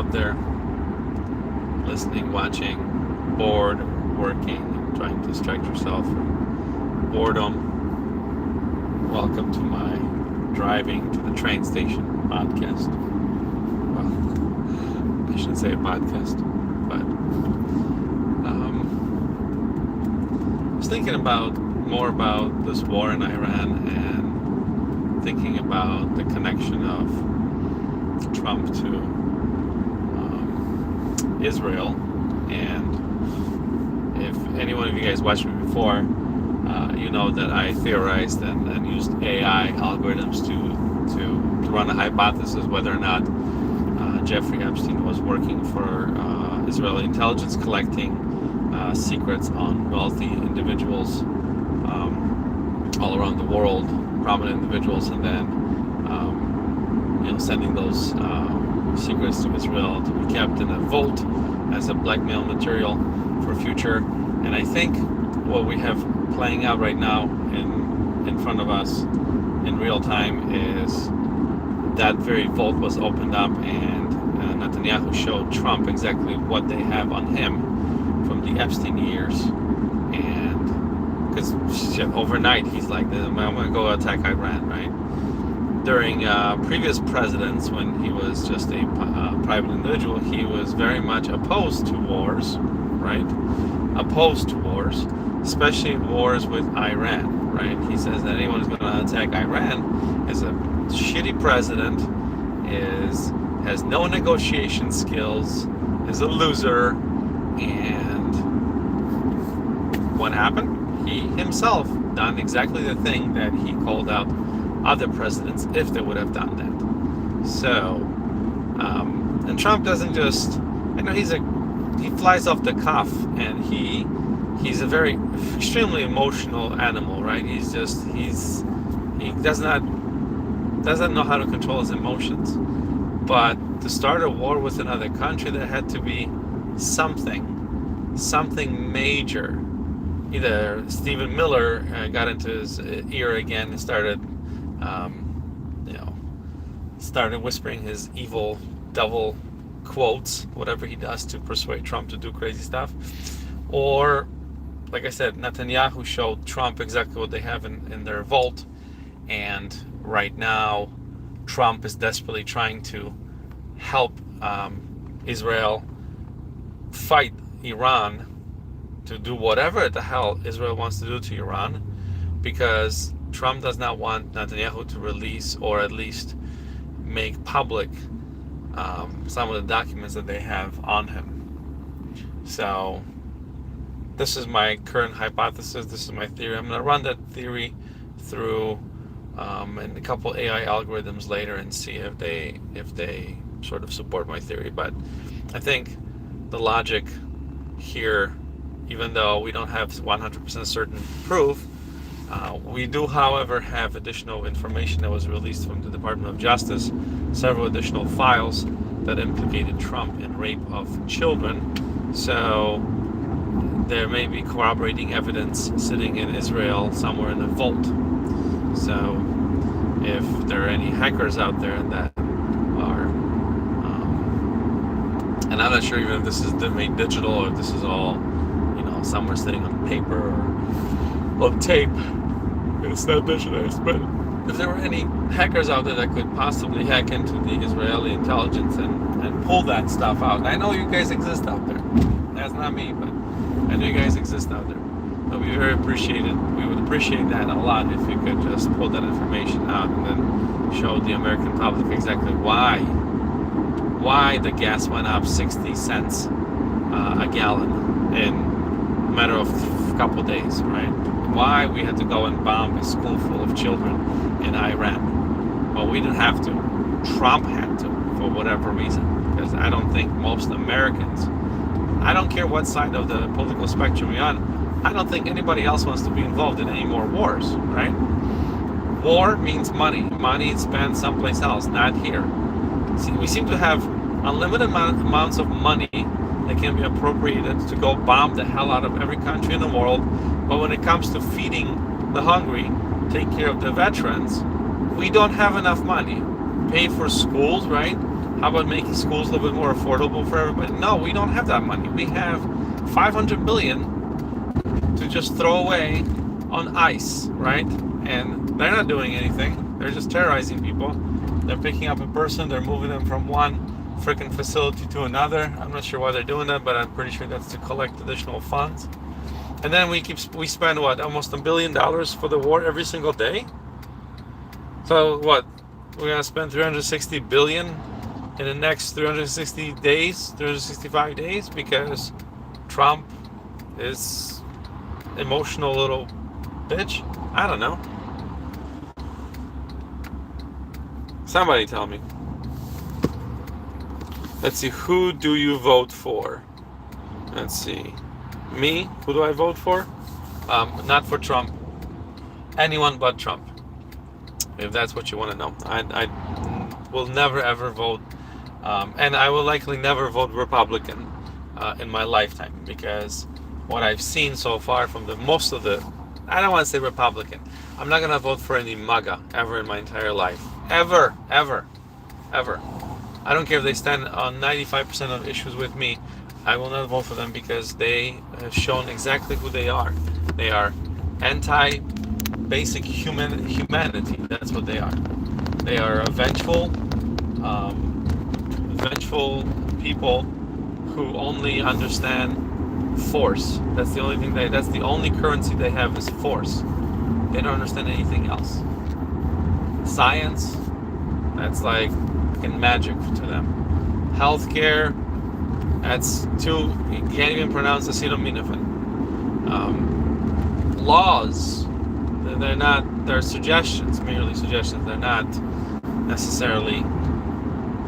out there listening, watching, bored, working, trying to distract yourself from boredom, welcome to my driving to the train station podcast. Well, I shouldn't say a podcast, but I was thinking more about this war in Iran and thinking about the connection of Trump to Israel. And if any one of you guys watched me before, you know that I theorized and used AI algorithms to run a hypothesis whether or not Jeffrey Epstein was working for Israeli intelligence, collecting secrets on wealthy individuals all around the world, prominent individuals, and then sending those secrets to Israel to be kept in a vault as a blackmail material for future. And I think what we have playing out right now in front of us in real time is that very vault was opened up, and Netanyahu showed Trump exactly what they have on him from the Epstein years. And because overnight he's like, I'm going to go attack Iran, right? During previous presidents, when he was just a private individual, he was very much opposed to wars, right? Opposed to wars, especially wars with Iran, right? He says that anyone who's going to attack Iran is a shitty president, has no negotiation skills, is a loser. And what happened? He himself done exactly the thing that he called out other presidents if they would have done that. So, and Trump doesn't just, I know he flies off the cuff, and he's a very extremely emotional animal, right? He does not know how to control his emotions. But to start a war with another country, there had to be something major. Either Stephen Miller got into his ear again and started whispering his evil devil quotes, whatever he does to persuade Trump to do crazy stuff. Or, like I said, Netanyahu showed Trump exactly what they have in their vault. And right now, Trump is desperately trying to help Israel fight Iran to do whatever the hell Israel wants to do to Iran, because Trump does not want Netanyahu to release, or at least make public, some of the documents that they have on him. So this is my current hypothesis. This is my theory. I'm going to run that theory through and a couple AI algorithms later and see if they sort of support my theory. But I think the logic here, even though we don't have 100% certain proof, we do, however, have additional information that was released from the Department of Justice, several additional files that implicated Trump in rape of children. So there may be corroborating evidence sitting in Israel somewhere in a vault. So if there are any hackers out there that are, and I'm not sure even if this is made digital or if this is all, somewhere sitting on paper or on tape. It's not digitized, but if there were any hackers out there that could possibly hack into the Israeli intelligence and pull that stuff out. I know you guys exist out there. That's not me, but I know you guys exist out there. It would be very appreciated. We would appreciate that a lot if you could just pull that information out and then show the American public exactly why the gas went up 60 cents a gallon in a matter of a couple of days, right? Why we had to go and bomb a school full of children in Iran. Well, we didn't have to. Trump had to, for whatever reason. Because I don't think most Americans, I don't care what side of the political spectrum you're on, I don't think anybody else wants to be involved in any more wars, right? War means money. Money is spent someplace else, not here. See, we seem to have unlimited amounts of money that can be appropriated to go bomb the hell out of every country in the world. But when it comes to feeding the hungry, take care of the veterans, we don't have enough money. Pay for schools, right? How about making schools a little bit more affordable for everybody? No, we don't have that money. We have 500 billion to just throw away on ICE, right? And they're not doing anything. They're just terrorizing people. They're picking up a person, they're moving them from one freaking facility to another. I'm not sure why they're doing that, but I'm pretty sure that's to collect additional funds. And then we spend what, almost $1 billion for the war every single day. So what? We're gonna spend 360 billion in the next 360 days, 365 days, because Trump is emotional little bitch. I don't know. Somebody tell me. Let's see, who do you vote for? Let's see. Me? Who do I vote for? Not for Trump. Anyone but Trump. If that's what you want to know. I will never ever vote, and I will likely never vote Republican in my lifetime, because what I've seen so far from most of the, I don't want to say Republican. I'm not going to vote for any MAGA ever in my entire life. Ever. I don't care if they stand on 95% of issues with me. I will not vote for them, because they have shown exactly who they are. They are anti-basic humanity. That's what they are. They are vengeful people who only understand force. That's the only thing that's the only currency they have, is force. They don't understand anything else. Science, that's like fucking magic to them. Healthcare, that's too, you can't even pronounce acetaminophen. Laws, they're suggestions, merely suggestions. They're not necessarily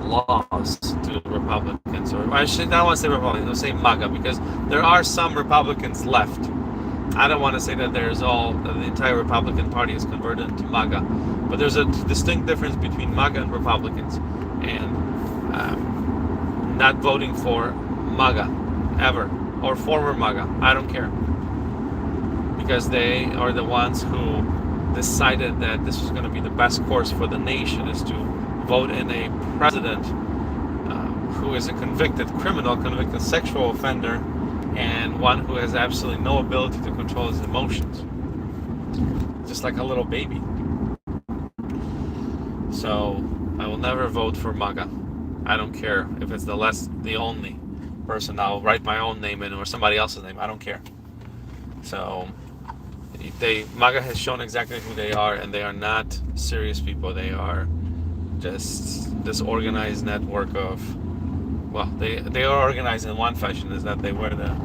laws to Republicans, or I don't want to say Republicans, I'll say MAGA, because there are some Republicans left. I don't want to say that the entire Republican Party is converted into MAGA, but there's a distinct difference between MAGA and Republicans, and not voting for MAGA ever, or former MAGA, I don't care, because they are the ones who decided that this was going to be the best course for the nation, is to vote in a president who is a convicted criminal, convicted sexual offender, and one who has absolutely no ability to control his emotions, just like a little baby. So I will never vote for MAGA. I don't care if it's the only person. I'll write my own name in, or somebody else's name. I don't care. So MAGA has shown exactly who they are, and they are not serious people. They are just this organized network of, well, they are organized in one fashion, is that they wear the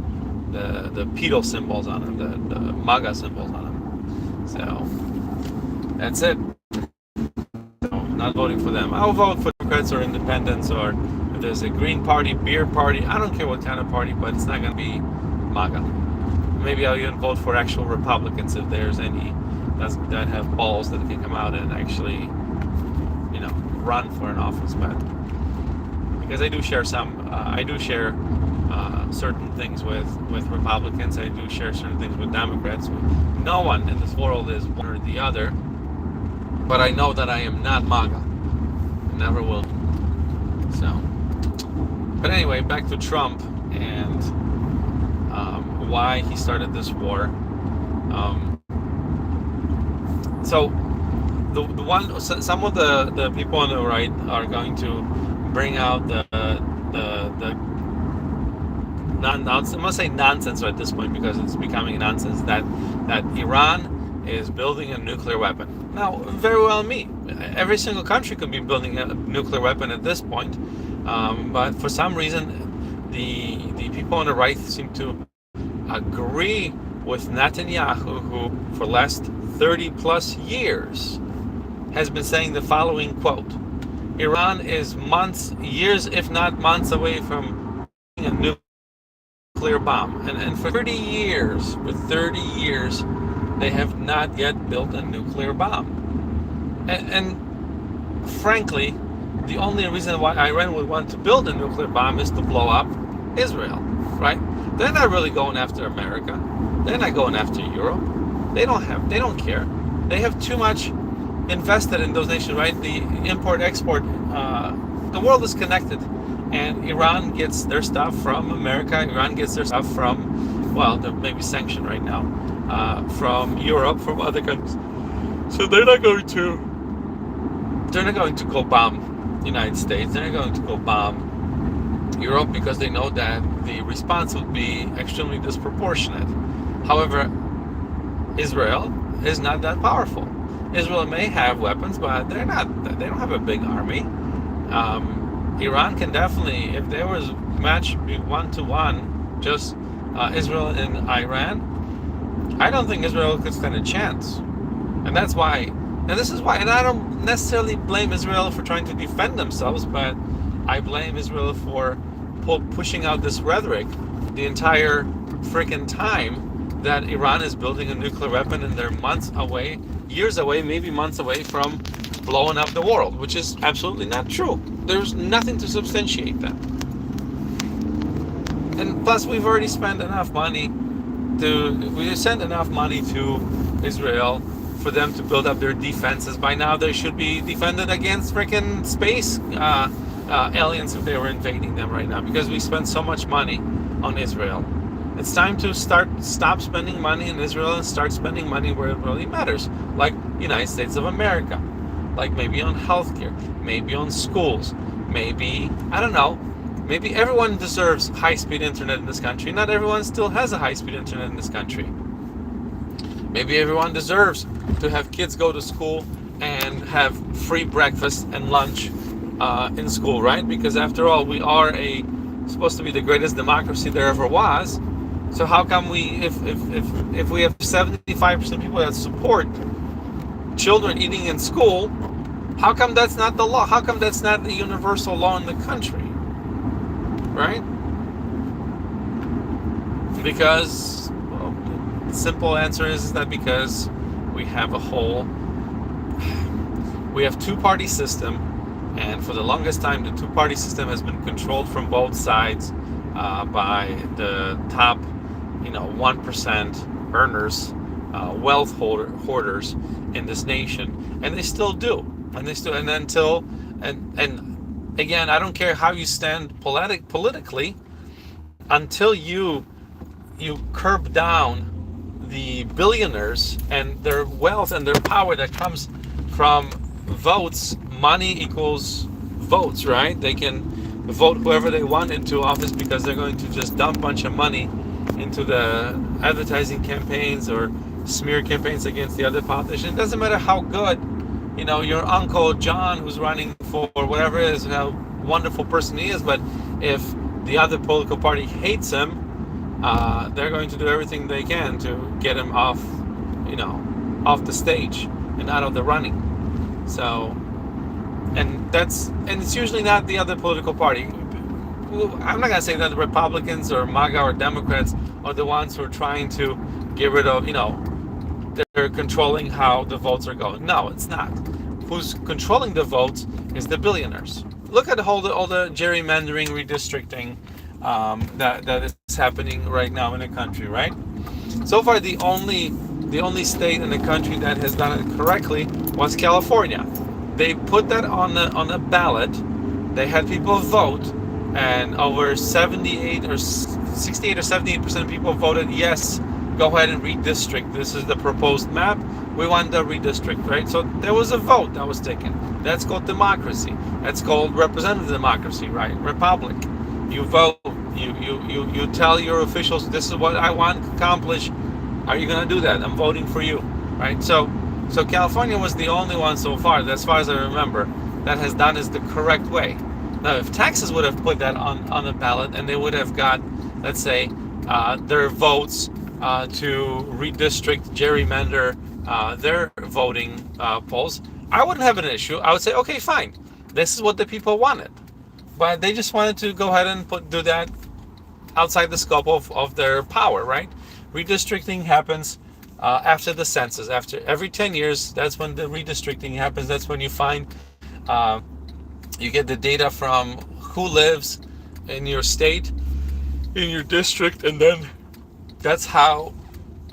pedal symbols on them, the MAGA symbols on them. So that's it. So, not voting for them. I'll vote for Democrats or Independents, or if there's a Green Party, Beer Party. I don't care what kind of party, but it's not going to be MAGA. Maybe I'll even vote for actual Republicans, if there's any that have balls that can come out and actually, run for an office. But because I do share certain things with Republicans, I do share certain things with Democrats. No one in this world is one or the other, but I know that I am not MAGA. Never will be. So, but anyway, back to Trump and why he started this war. So some of the people on the right are going to bring out the I'm gonna say nonsense at this point, because it's becoming nonsense, that Iran is building a nuclear weapon. Now, very well, every single country could be building a nuclear weapon at this point, but for some reason the people on the right seem to agree with Netanyahu, who for last 30 plus years has been saying the following quote: Iran is years if not months away from a nuclear bomb, and for 30 years they have not yet built a nuclear bomb. And frankly, the only reason why Iran would want to build a nuclear bomb is to blow up Israel, right? They're not really going after America. They're not going after Europe. They don't care. They have too much invested in those nations, right? The import-export the world is connected, and Iran gets their stuff from America. Iran gets their stuff from, well, they're maybe sanctioned right now, from Europe, from other countries. So they're not going to go bomb the United States. They're not going to go bomb Europe because they know that the response would be extremely disproportionate. However, Israel is not that powerful. Israel may have weapons, but they don't have a big army. Iran can definitely, if there was match 1-to-1, just Israel and Iran, I don't think Israel could stand a chance. And that's why, and this is why, and I don't necessarily blame Israel for trying to defend themselves, but I blame Israel for pushing out this rhetoric the entire freaking time that Iran is building a nuclear weapon, and they're months away, years away, maybe months away from blowing up the world, which is absolutely not true. There's nothing to substantiate that. And plus, we've already spent enough money we sent enough money to Israel for them to build up their defenses. By now, they should be defended against freaking space aliens if they were invading them right now, because we spent so much money on Israel. It's time to stop spending money in Israel and start spending money where it really matters, like United States of America, like maybe on healthcare, maybe on schools, maybe, I don't know, maybe everyone deserves high-speed internet in this country. Not everyone still has a high-speed internet in this country. Maybe everyone deserves to have kids go to school and have free breakfast and lunch in school, right? Because after all, we are supposed to be the greatest democracy there ever was. So how come if we have 75% of people that support children eating in school, how come that's not the law? How come that's not the universal law in the country? Right? Because, well, the simple answer is that because we have two-party system, and for the longest time the two-party system has been controlled from both sides by the top 1% earners, wealth hoarders in this nation, and they still do, and again, I don't care how you stand politically, until you curb down the billionaires and their wealth and their power that comes from votes. Money equals votes, right? They can vote whoever they want into office because they're going to just dump a bunch of money into the advertising campaigns or smear campaigns against the other politician. It doesn't matter how good, your Uncle John who's running for whatever it is, how wonderful person he is, but if the other political party hates him, they're going to do everything they can to get him off the stage and out of the running. So, and it's usually not the other political party. I'm not going to say that the Republicans or MAGA or Democrats are the ones who are trying to get rid of, they're controlling how the votes are going. No, it's not. Who's controlling the votes is the billionaires. Look at all the gerrymandering, redistricting that is happening right now in the country, right? So far, the only state in the country that has done it correctly was California. They put that on a ballot. They had people vote, and over 68 or 78% of people voted yes, go ahead and redistrict. This is the proposed map. We want to redistrict, right? So there was a vote that was taken. That's called democracy. That's called representative democracy, right? Republic. You vote. You tell your officials, this is what I want to accomplish. Are you going to do that? I'm voting for you, right? So California was the only one so far, as far as I remember, that has done is the correct way. Now, if Texas would have put that on a ballot and they would have got, let's say, their votes to redistrict, gerrymander their voting polls, I wouldn't have an issue. I would say, okay, fine. This is what the people wanted. But they just wanted to go ahead and do that outside the scope of their power, right? Redistricting happens after the census. After every 10 years, that's when the redistricting happens. That's when you find, you get the data from who lives in your state, in your district, and then that's how,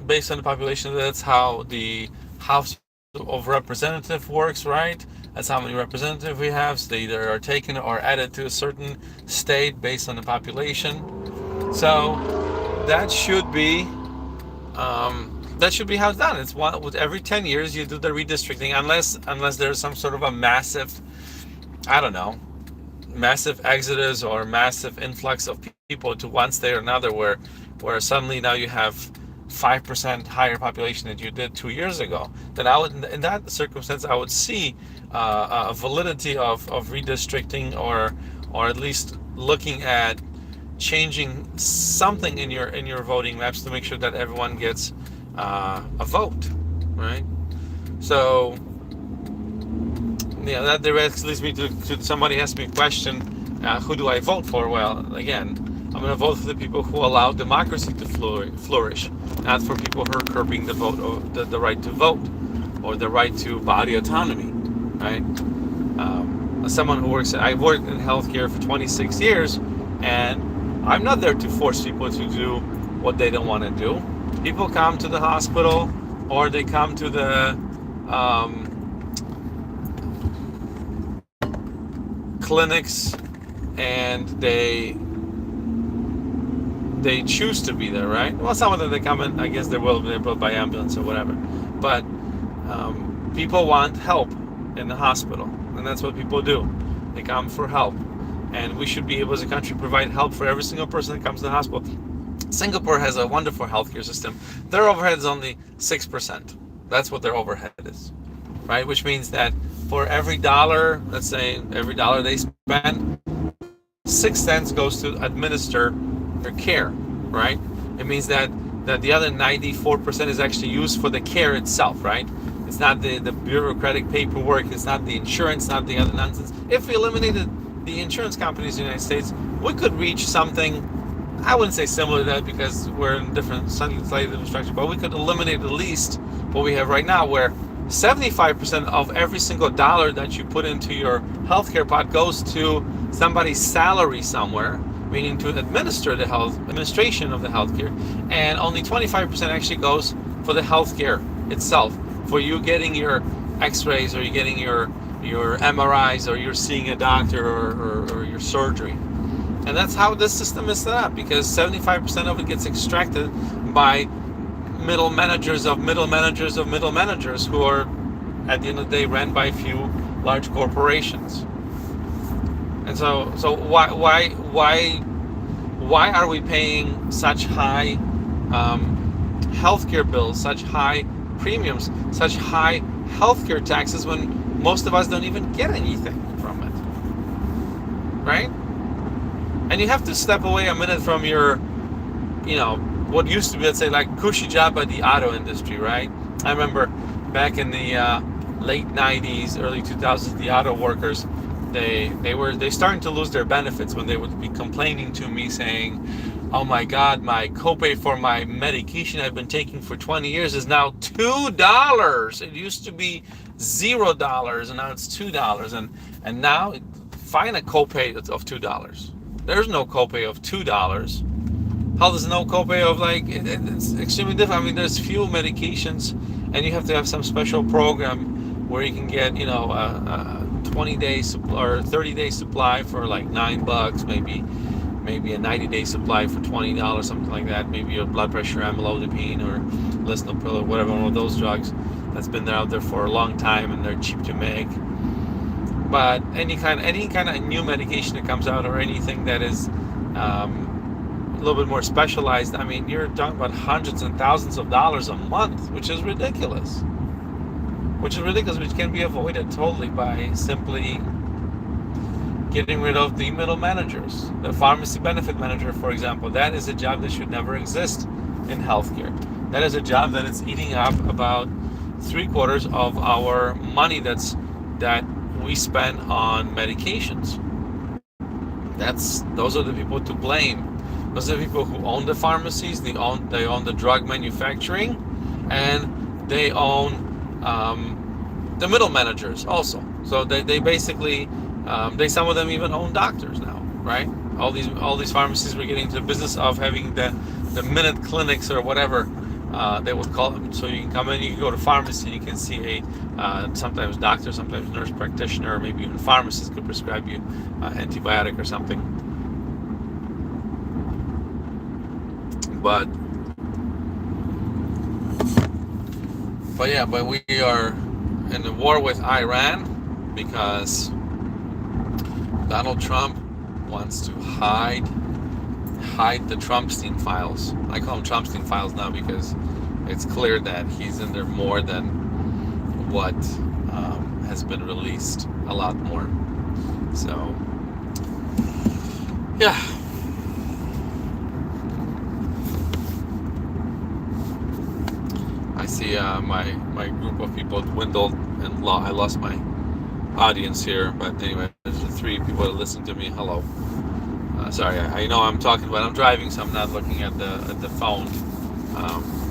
based on the population, that's how the House of Representatives works, right? That's how many representatives we have. So they either are taken or added to a certain state based on the population. So that should be how it's done. It's one with every 10 years you do the redistricting, unless there's some sort of a massive, I don't know, massive exodus or massive influx of people to one state or another, where suddenly now you have 5% higher population than you did 2 years ago. Then I would, in that circumstance, I would see a validity of redistricting, or at least looking at changing something in your voting maps to make sure that everyone gets a vote, right? So yeah, that directly leads me to somebody has me question, who do I vote for? Well, again, I'm going to vote for the people who allow democracy to flourish, not for people who are curbing the vote, or the right to vote, or the right to body autonomy, right? As someone who I've worked in healthcare for 26 years, and I'm not there to force people to do what they don't want to do. People come to the hospital, or they come to the clinics, and they choose to be there, right? Well, some of them, they come in, I guess they're brought by ambulance or whatever, but people want help in the hospital, and that's what people do. They come for help, and we should be able, as a country, provide help for every single person that comes to the hospital. Singapore has a wonderful healthcare system. Their overhead is only 6%. That's what their overhead is, right? Which means that for every dollar, let's say every dollar they spend, 6 cents goes to administer their care, right? It means that the other 94% is actually used for the care itself, right? It's not the bureaucratic paperwork. It's not the insurance, not the other nonsense. If we eliminated the insurance companies in the United States, we could reach something, I wouldn't say similar to that, because we're in different, slightly different structure, but we could eliminate at least what we have right now, where 75% of every single dollar that you put into your healthcare pot goes to somebody's salary somewhere, meaning to administer the administration of the healthcare, and only 25% actually goes for the healthcare itself, for you getting your X-rays, or you getting your MRIs, or you're seeing a doctor, or your surgery. And that's how this system is set up, because 75% of it gets extracted by middle managers of middle managers of middle managers, who are, at the end of the day, ran by a few large corporations. And so why are we paying such high healthcare bills, such high premiums, such high healthcare taxes, when most of us don't even get anything from it, right? And you have to step away a minute from your, what used to be, let's say, like cushy job at the auto industry, right? I remember back in the late 90s, early 2000s, the auto workers, they starting to lose their benefits, when they would be complaining to me saying, oh my God, my copay for my medication I've been taking for 20 years is now $2. It used to be $0, and now it's $2. And now find a copay of $2. There's no copay of $2. How there's no copay of, like, it's extremely different. I mean, there's few medications, and you have to have some special program where you can get, a 20-day or 30-day supply for like $9, maybe a 90-day supply for $20, something like that. Maybe your blood pressure, amlodipine, or lisinopril, or whatever, one of those drugs that's been out there for a long time, and they're cheap to make. But any kind of new medication that comes out, or anything that is a little bit more specialized, I mean, you're talking about hundreds and thousands of dollars a month, which is ridiculous. Which can be avoided totally by simply getting rid of the middle managers. The pharmacy benefit manager, for example, that is a job that should never exist in healthcare. That is a job that is eating up about 3/4 of our money that we spend on medications. Those are the people to blame. Those are the people who own the pharmacies. They own the drug manufacturing, and they own the middle managers also. So they basically, some of them even own doctors now, right? All these pharmacies were getting into the business of having the minute clinics or whatever, They would call them, so you can come in, you can go to pharmacy, you can see sometimes doctor, sometimes nurse practitioner, or maybe even pharmacist could prescribe you antibiotic or something. But we are in a war with Iran because Donald Trump wants to hide the Trumpstein files. I call them Trumpstein files now because it's clear that he's in there more than what has been released, a lot more. So, yeah. I see my group of people dwindled, and I lost my audience here. But anyway, there's 3 people that listen to me. Hello. Sorry, I know I'm talking, but I'm driving, so I'm not looking at the phone.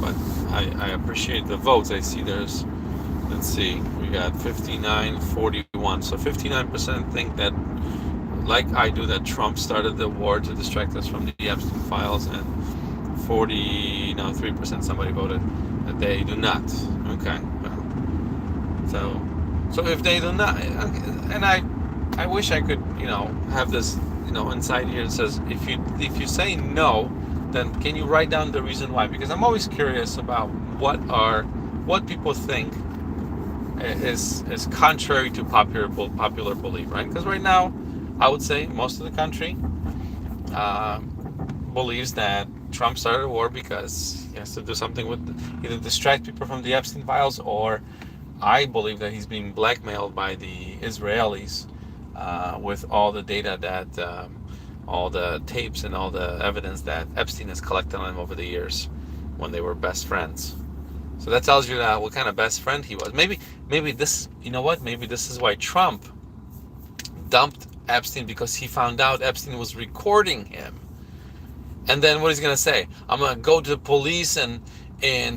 But I appreciate the votes. I see there's, let's see, we got 59-41. So 59% think that, like I do, that Trump started the war to distract us from the Epstein files, and 3% somebody voted that they do not. Okay, well, so if they do not, and I wish I could, have this, inside here that says if you say no, then can you write down the reason why? Because I'm always curious about what people think is contrary to popular belief, right? Because right now, I would say most of the country believes that Trump started a war because he has to do something with either distract people from the Epstein files, or I believe that he's being blackmailed by the Israelis with all the data that, all the tapes and all the evidence that Epstein has collected on him over the years when they were best friends. So that tells you that what kind of best friend he was. Maybe this, maybe this is why Trump dumped Epstein, because he found out Epstein was recording him. And then what he's going to say? I'm going to go to the police and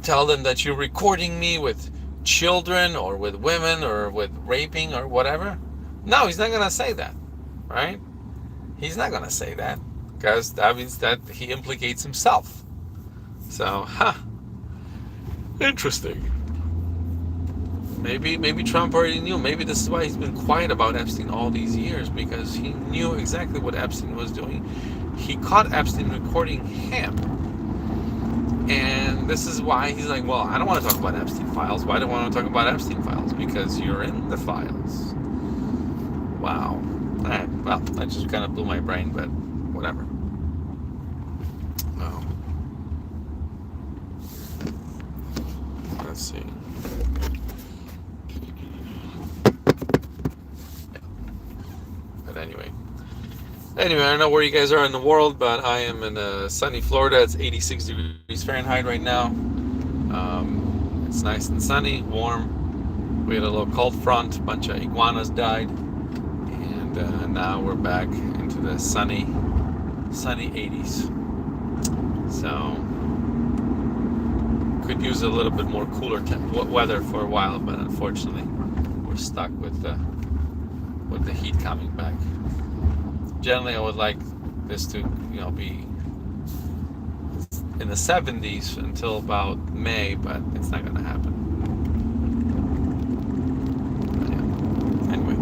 tell them that you're recording me with children or with women or with raping or whatever? No, he's not going to say that, right? He's not going to say that, because that means that he implicates himself. So, interesting. Maybe Trump already knew. Maybe this is why he's been quiet about Epstein all these years, because he knew exactly what Epstein was doing. He caught Epstein recording him. And this is why he's like, well, I don't want to talk about Epstein files. Why do I want to talk about Epstein files? Because you're in the files. Wow. All right. Well, that just kind of blew my brain, but whatever. Oh. Let's see. But anyway, I don't know where you guys are in the world, but I am in sunny Florida. It's 86 degrees Fahrenheit right now. It's nice and sunny, warm. We had a little cold front. A bunch of iguanas died, and now we're back into the sunny 80s. So could use a little bit more cooler weather for a while, but unfortunately, we're stuck with the heat coming back. Generally, I would like this to, be in the 70s until about May, but it's not going to happen. But yeah. Anyway.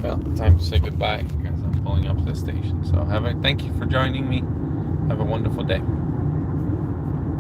Well, time to say goodbye, because I'm pulling up to the station. So thank you for joining me. Have a wonderful day.